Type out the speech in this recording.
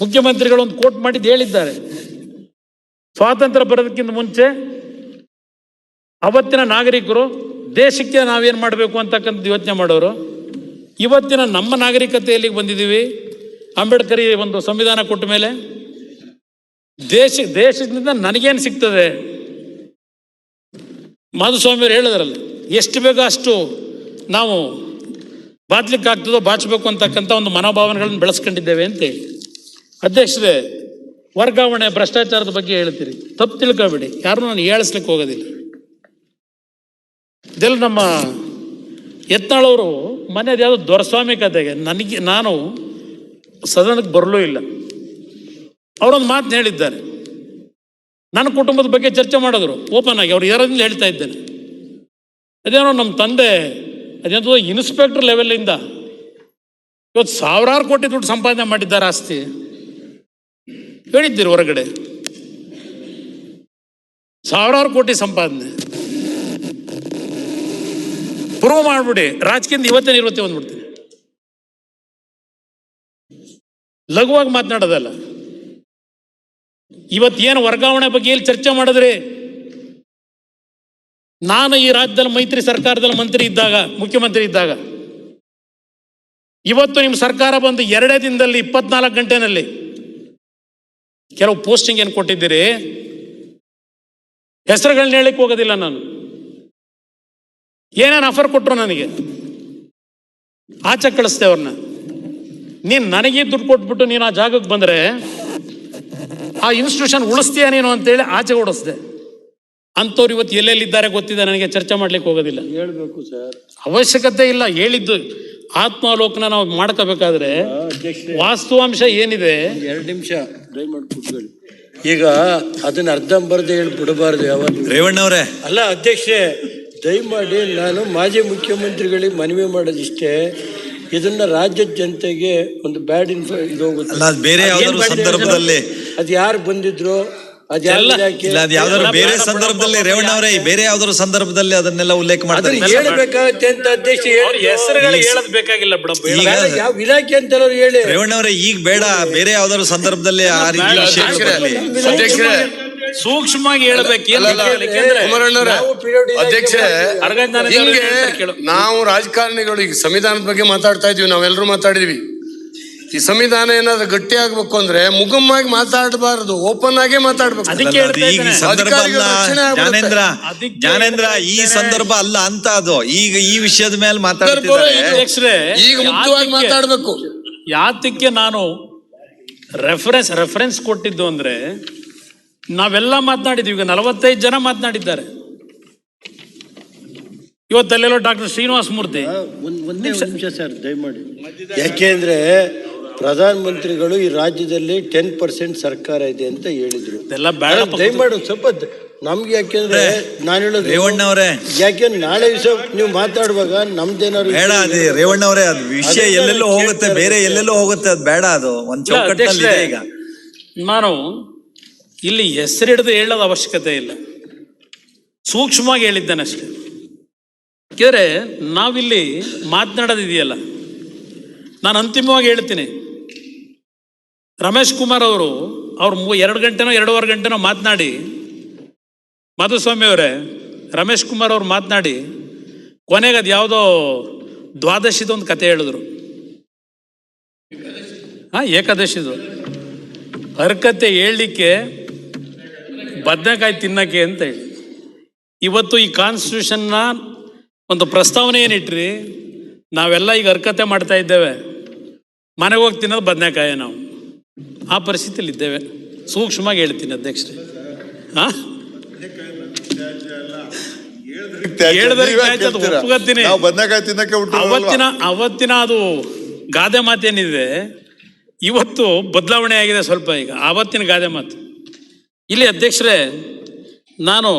ಮುಖ್ಯಮಂತ್ರಿಗಳು ಒಂದು ಕೋಟ್ ಮಾಡಿದ್ದು ಹೇಳಿದ್ದಾರೆ. ಸ್ವಾತಂತ್ರ್ಯ ಬರೋದಕ್ಕಿಂತ ಮುಂಚೆ ಅವತ್ತಿನ ನಾಗರಿಕರು ದೇಶಕ್ಕೆ ನಾವೇನು ಮಾಡಬೇಕು ಅಂತಕ್ಕಂಥದ್ದು ಯೋಚನೆ ಮಾಡೋರು. ಇವತ್ತಿನ ನಮ್ಮ ನಾಗರಿಕತೆಯಲ್ಲಿ ಬಂದಿದ್ದೀವಿ. ಅಂಬೇಡ್ಕರ್ ಒಂದು ಸಂವಿಧಾನ ಕೊಟ್ಟ ಮೇಲೆ ದೇಶದಿಂದ ನನಗೇನು ಸಿಗ್ತದೆ? ಮಾಧುಸ್ವಾಮಿಯವರು ಹೇಳಿದ್ರಲ್ಲ, ಎಷ್ಟು ಬೇಗ ಅಷ್ಟು ನಾವು ಬಾಚ್ಲಿಕ್ಕಾಗ್ತದೋ ಬಾಚಬೇಕು ಅಂತಕ್ಕಂಥ ಒಂದು ಮನೋಭಾವನೆಗಳನ್ನು ಬೆಳೆಸ್ಕೊಂಡಿದ್ದೇವೆ ಅಂತೇಳಿ. ಅಧ್ಯಕ್ಷರೇ, ವರ್ಗಾವಣೆ ಭ್ರಷ್ಟಾಚಾರದ ಬಗ್ಗೆ ಹೇಳ್ತೀರಿ, ತಪ್ಪು ತಿಳ್ಕೊಬೇಡಿ, ಯಾರು ನಾನು ಹೇಳಿಸ್ಲಿಕ್ಕೆ ಹೋಗೋದಿಲ್ಲ. ಇದೆಲ್ಲ ನಮ್ಮ ಯತ್ನಾಳ್ ಅವರು ಮನೆಯದು ಯಾವುದೋ ದೊರೆಸ್ವಾಮಿ ಕತೆಗೆ ನಾನು ಸದನಕ್ಕೆ ಬರಲೂ ಇಲ್ಲ. ಅವರೊಂದು ಮಾತನ್ನ ಹೇಳಿದ್ದಾರೆ, ನನ್ನ ಕುಟುಂಬದ ಬಗ್ಗೆ ಚರ್ಚೆ ಮಾಡಿದ್ರು ಓಪನ್ ಆಗಿ. ಅವ್ರು ಯಾರಿಂದ ಹೇಳ್ತಾ ಇದ್ದೇನೆ, ಅದೇನೋ ನಮ್ಮ ತಂದೆ ಅದೇನೋ ಇನ್ಸ್ಪೆಕ್ಟರ್ ಲೆವೆಲಿಂದ ಇವತ್ತು ಸಾವಿರಾರು ಕೋಟಿ ದುಡ್ಡು ಸಂಪಾದನೆ ಮಾಡಿದ್ದಾರೆ, ಆಸ್ತಿ ಹೇಳಿದ್ದೀರಿ ಹೊರಗಡೆ, ಸಾವಿರಾರು ಕೋಟಿ ಸಂಪಾದನೆ ಪ್ರೂವ್ ಮಾಡ್ಬಿಡಿ. ರಾಜಕೀಯದಿಂದ ಇವತ್ತೇ ಬಂದ್ಬಿಡ್ತೀನಿ. ಲಘುವಾಗಿ ಮಾತನಾಡೋದಲ್ಲ. ಇವತ್ತೇನು ವರ್ಗಾವಣೆ ಬಗ್ಗೆ ಇಲ್ಲಿ ಚರ್ಚೆ ಮಾಡಿದ್ರಿ, ನಾನು ಈ ರಾಜ್ಯದಲ್ಲಿ ಮೈತ್ರಿ ಸರ್ಕಾರದಲ್ಲಿ ಮುಖ್ಯಮಂತ್ರಿ ಇದ್ದಾಗ ಇವತ್ತು ನಿಮ್ಮ ಸರ್ಕಾರ ಬಂದು 2 ದಿನದಲ್ಲಿ 24 ಗಂಟೆನಲ್ಲಿ ಕೆಲವು ಪೋಸ್ಟಿಂಗ್ ಏನು ಕೊಟ್ಟಿದ್ದೀರಿ, ಹೆಸರುಗಳನ್ನ ಹೇಳಿಕ್ಕೆ ಹೋಗೋದಿಲ್ಲ ನಾನು. ಏನೇನು ಆಫರ್ ಕೊಟ್ಟರು ನನಗೆ, ಆಚೆ ಕಳಿಸ್ದೆ ಅವ್ರನ್ನ. ನೀನು ನನಗೆ ದುಡ್ಡು ಕೊಟ್ಬಿಟ್ಟು ನೀನು ಆ ಜಾಗಕ್ಕೆ ಬಂದರೆ ಆ ಇನ್ಸ್ಟಿಟ್ಯೂಷನ್ ಉಳಿಸ್ತೀಯ ನೀನು ಅಂತೇಳಿ ಆಚೆ ಓಡಿಸ್ದೆ. ಅಂಥವ್ರು ಇವತ್ತು ಎಲ್ಲೆಲ್ಲಿದ್ದಾರೆ ಗೊತ್ತಿದೆ ನನಗೆ, ಚರ್ಚೆ ಮಾಡ್ಲಿಕ್ಕೆ ಹೋಗೋದಿಲ್ಲ. ಹೇಳ್ಬೇಕು ಸರ್, ಅವಶ್ಯಕತೆ ಇಲ್ಲ. ಹೇಳಿದ್ದು ಆತ್ಮಾವಲೋಕನ ನಾವು ಮಾಡ್ಕೋಬೇಕಾದ್ರೆ ವಾಸ್ತವಾಂಶ ಏನಿದೆ. 2 ನಿಮಿಷ ಕೂತ್ಕೊಳ್ಳಿ. ಈಗ ಅದನ್ನ ಅರ್ಧಂಬರ್ಧ ಹೇಳಿ ಬಿಡಬಾರ್ದು ಯಾವಾಗ. ರೇವಣ್ಣವ್ರೆ, ಅಲ್ಲ ಅಧ್ಯಕ್ಷೆ, ದಯಮಾಡಿ ನಾನು ಮಾಜಿ ಮುಖ್ಯಮಂತ್ರಿಗಳಿಗೆ ಮನವಿ ಮಾಡೋದಿಷ್ಟೇ, ಇದನ್ನ ರಾಜ್ಯದ ಜನತೆಗೆ ಒಂದು ಬ್ಯಾಡ್ ಇದು ಹೋಗುತ್ತೆ. ಬೇರೆ ಯಾವ್ದಾದ್ರು ಸಂದರ್ಭದಲ್ಲಿ ಅದು ಯಾರು ಬಂದಿದ್ರು ಯಾವ್ದಾದ್ರು ಬೇರೆ ಸಂದರ್ಭದಲ್ಲಿ ರೇವಣ್ಣವ್ರೆ, ಬೇರೆ ಯಾವ್ದಾದ್ರು ಸಂದರ್ಭದಲ್ಲಿ ಅದನ್ನೆಲ್ಲ ಉಲ್ಲೇಖ ಮಾಡ್ತಾರೆ. ಹೇಳ್ಬೇಕಾಗತ್ತೆ ಅಂತ ಅಧ್ಯಕ್ಷ ಹೆಸರುಗಳು ಹೇಳೋದ್ ಬೇಕಾಗಿಲ್ಲ ಬಿಡಪ್ಪ. ಯಾವ ಇಲಾಖೆ ಅಂತ ಹೇಳಿ ರೇವಣ್ಣವ್ರೆ, ಈಗ ಬೇಡ, ಬೇರೆ ಯಾವ್ದಾದ್ರು ಸಂದರ್ಭದಲ್ಲಿ ಆ ರೀತಿ ಸೂಕ್ಷ್ಮವಾಗಿ ಹೇಳ್ಬೇಕು. ಅಧ್ಯಕ್ಷರೇ, ನಾವು ರಾಜಕಾರಣಿಗಳು ಈಗ ಸಂವಿಧಾನದ ಬಗ್ಗೆ ಮಾತಾಡ್ತಾ ಇದೀವಿ, ನಾವೆಲ್ಲರೂ ಮಾತಾಡಿದ್ವಿ. ಈ ಸಂವಿಧಾನ ಏನಾದ್ರು ಗಟ್ಟಿ ಆಗ್ಬೇಕು ಅಂದ್ರೆ ಮುಗುಮ್ಮಾಗಿ ಮಾತಾಡಬಾರದು, ಓಪನ್ ಆಗೇ ಮಾತಾಡ್ಬೇಕು. ಜ್ಞಾನೇಂದ್ರ, ಈ ಸಂದರ್ಭ ಅಲ್ಲ ಅಂತ ಅದು. ಈಗ ಈ ವಿಷಯದ ಮೇಲೆ ಮಾತಾಡ್ತಿದ್ದಾರೆ. ಈಗ ಮುಕ್ತವಾಗಿ ಮಾತಾಡ್ಬೇಕು. ಯಾತಕ್ಕೆ ನಾನು ರೆಫರೆನ್ಸ್ ಕೊಟ್ಟಿದ್ದು ಅಂದ್ರೆ, ನಾವೆಲ್ಲ ಮಾತನಾಡಿದ್ವಿ. ಈಗ 45 ಜನ ಮಾತನಾಡಿದ್ದಾರೆ. ಇವತ್ತಲ್ಲೆಲ್ಲೋ ಡಾಕ್ಟರ್ ಶ್ರೀನಿವಾಸ ಮೂರ್ತಿ. ಒಂದೇ ನಿಮಿಷ ಸರ್ ದಯಮಾಡಿ. ಯಾಕೆಂದ್ರೆ ಪ್ರಧಾನ ಮಂತ್ರಿಗಳು ಈ ರಾಜ್ಯದಲ್ಲಿ 10% ಸರ್ಕಾರ ಇದೆ ಅಂತ ಹೇಳಿದ್ರು. ದಯಮಾಡಿ ಸ್ವಲ್ಪ ನಮ್ಗೆ, ಯಾಕೆಂದ್ರೆ ನಾನು ಹೇಳೋದು ರೇವಣ್ಣವ್ರೆ, ಯಾಕೆಂದ್ರೆ ನಾಳೆ ದಿವಸ ನೀವು ಮಾತಾಡುವಾಗ ನಮ್ದೇನಾದ್ರು ಬೇಡ. ಅದೇ ರೇವಣ್ಣವ್ರೆ, ಅದು ವಿಷಯ ಎಲ್ಲೆಲ್ಲೋ ಹೋಗುತ್ತೆ, ಬೇರೆ ಎಲ್ಲೆಲ್ಲೋ ಹೋಗುತ್ತೆ, ಅದು ಬೇಡ. ಅದು ಒಂದು ಚೌಕಟ್ಟಲ್ಲಿ. ಈಗ ನಾನು ಇಲ್ಲಿ ಹೆಸರಿಡಿದು ಹೇಳೋದು ಅವಶ್ಯಕತೆ ಇಲ್ಲ, ಸೂಕ್ಷ್ಮವಾಗಿ ಹೇಳಿದ್ದೇನೆ ಅಷ್ಟೇ. ಯಾಕೆಂದರೆ ನಾವಿಲ್ಲಿ ಮಾತನಾಡೋದಿದೆಯಲ್ಲ, ನಾನು ಅಂತಿಮವಾಗಿ ಹೇಳ್ತೀನಿ. ರಮೇಶ್ ಕುಮಾರ್ ಅವರು 2 ಗಂಟೆನೋ 2.5 ಗಂಟೆನೋ ಮಾತನಾಡಿ, ಮಾಧುಸ್ವಾಮಿ ಅವರೇ, ರಮೇಶ್ ಕುಮಾರ್ ಅವ್ರು ಮಾತನಾಡಿ ಕೊನೆಗೆ ಅದು ಯಾವುದೋ ದ್ವಾದಶಿದೊಂದು ಕತೆ ಹೇಳಿದ್ರು. ಏಕಾದಶಿದು ಹರ್ಕತೆ ಹೇಳಲಿಕ್ಕೆ ಬದನೆಕಾಯಿ ತಿನ್ನಕ್ಕೆ ಅಂತ ಹೇಳಿ. ಇವತ್ತು ಈ ಕಾನ್ಸ್ಟಿಟ್ಯೂಷನ್ನ ಒಂದು ಪ್ರಸ್ತಾವನೆ ಏನಿಟ್ರಿ, ನಾವೆಲ್ಲ ಈಗ ಹರ್ಕತೆ ಮಾಡ್ತಾ ಇದ್ದೇವೆ, ಮನೆಗೆ ಹೋಗಿ ತಿನ್ನೋದು ಬದನೆಕಾಯಿ. ನಾವು ಆ ಪರಿಸ್ಥಿತಿಯಲ್ಲಿ ಇದ್ದೇವೆ. ಸೂಕ್ಷ್ಮವಾಗಿ ಹೇಳ್ತೀನಿ ಅಧ್ಯಕ್ಷರೇ. ಅವತ್ತಿನ ಅದು ಗಾದೆ ಮಾತೇನಿದೆ, ಇವತ್ತು ಬದಲಾವಣೆ ಆಗಿದೆ ಸ್ವಲ್ಪ. ಈಗ ಆವತ್ತಿನ ಗಾದೆ ಮಾತು ಇಲ್ಲಿ. ಅಧ್ಯಕ್ಷರೇ, ನಾನು